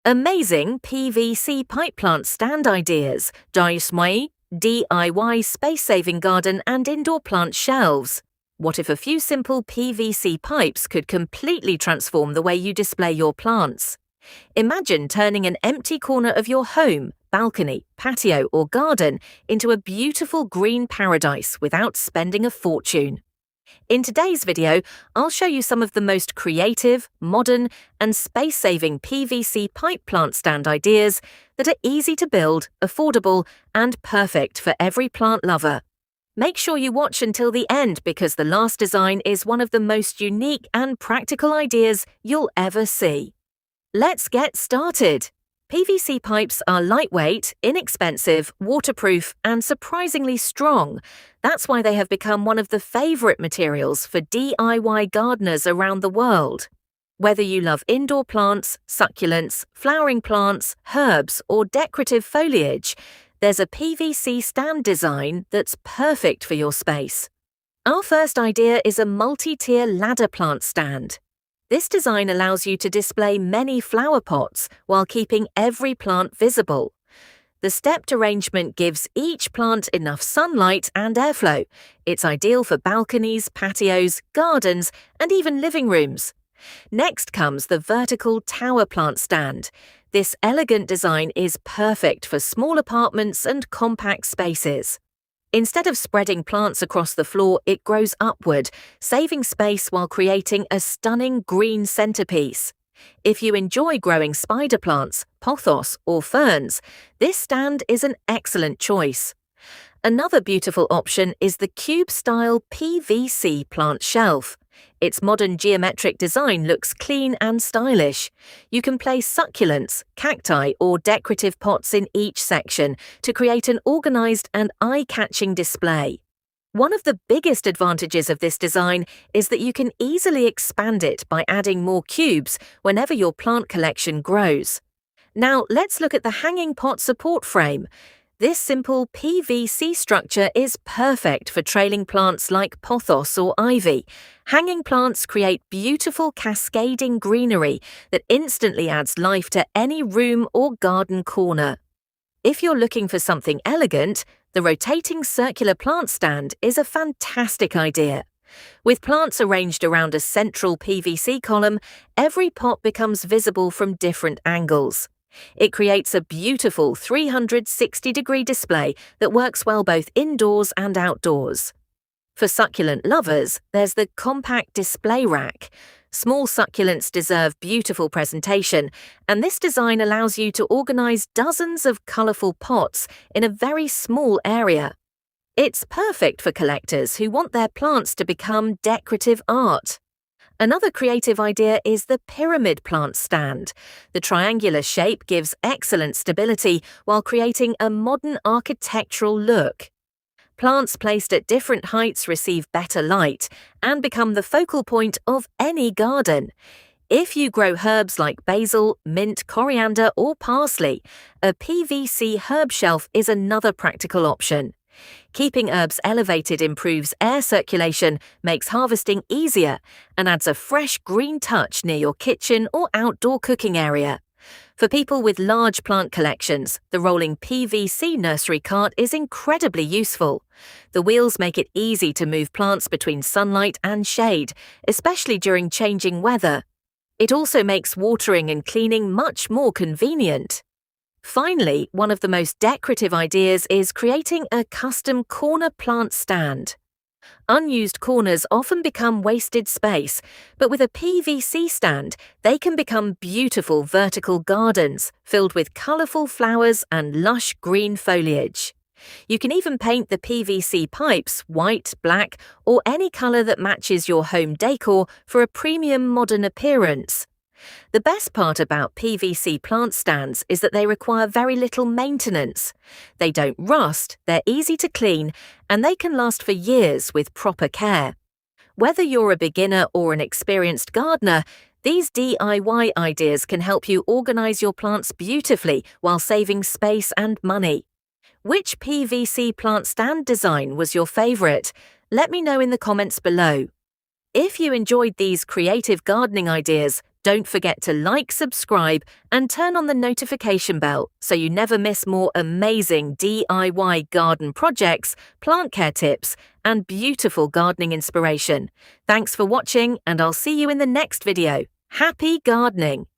Amazing PVC pipe plant stand ideas. DIY space-saving garden and indoor plant shelves. What if a few simple PVC pipes could completely transform the way you display your plants? Imagine turning an empty corner of your home, balcony, patio, or garden into a beautiful green paradise without spending a fortune. In today's video, I'll show you some of the most creative, modern, and space-saving PVC pipe plant stand ideas that are easy to build, affordable, and perfect for every plant lover. Make sure you watch until the end because the last design is one of the most unique and practical ideas you'll ever see. Let's get started. PVC pipes are lightweight, inexpensive, waterproof, and surprisingly strong. That's why they have become one of the favorite materials for DIY gardeners around the world. Whether you love indoor plants, succulents, flowering plants, herbs, or decorative foliage, there's a PVC stand design that's perfect for your space. Our first idea is a multi-tier ladder plant stand. This design allows you to display many flower pots while keeping every plant visible. The stepped arrangement gives each plant enough sunlight and airflow. It's ideal for balconies, patios, gardens, and even living rooms. Next comes the vertical tower plant stand. This elegant design is perfect for small apartments and compact spaces. Instead of spreading plants across the floor, it grows upward, saving space while creating a stunning green centerpiece. If you enjoy growing spider plants, pothos, or ferns, this stand is an excellent choice. Another beautiful option is the cube-style PVC plant shelf. Its modern geometric design looks clean and stylish. You can place succulents, cacti, or decorative pots in each section to create an organized and eye-catching display. One of the biggest advantages of this design is that you can easily expand it by adding more cubes whenever your plant collection grows. Now let's look at the hanging pot support frame. This simple PVC structure is perfect for trailing plants like pothos or ivy. Hanging plants create beautiful cascading greenery that instantly adds life to any room or garden corner. If you're looking for something elegant, the rotating circular plant stand is a fantastic idea. With plants arranged around a central PVC column, every pot becomes visible from different angles. It creates a beautiful 360-degree display that works well both indoors and outdoors. For succulent lovers, there's the compact display rack. Small succulents deserve beautiful presentation, and this design allows you to organize dozens of colorful pots in a very small area. It's perfect for collectors who want their plants to become decorative art. Another creative idea is the pyramid plant stand. The triangular shape gives excellent stability while creating a modern architectural look. Plants placed at different heights receive better light and become the focal point of any garden. If you grow herbs like basil, mint, coriander, or parsley, a PVC herb shelf is another practical option. Keeping herbs elevated improves air circulation, makes harvesting easier, and adds a fresh green touch near your kitchen or outdoor cooking area. For people with large plant collections, the rolling PVC nursery cart is incredibly useful. The wheels make it easy to move plants between sunlight and shade, especially during changing weather. It also makes watering and cleaning much more convenient. Finally, one of the most decorative ideas is creating a custom corner plant stand. Unused corners often become wasted space, but with a PVC stand, they can become beautiful vertical gardens filled with colorful flowers and lush green foliage. You can even paint the PVC pipes white, black, or any color that matches your home decor for a premium modern appearance. The best part about PVC plant stands is that they require very little maintenance. They don't rust, they're easy to clean, and they can last for years with proper care. Whether you're a beginner or an experienced gardener, these DIY ideas can help you organize your plants beautifully while saving space and money. Which PVC plant stand design was your favorite? Let me know in the comments below. If you enjoyed these creative gardening ideas, Don't forget to like, subscribe, and turn on the notification bell so you never miss more amazing DIY garden projects, plant care tips, and beautiful gardening inspiration. Thanks for watching, and I'll see you in the next video. Happy gardening!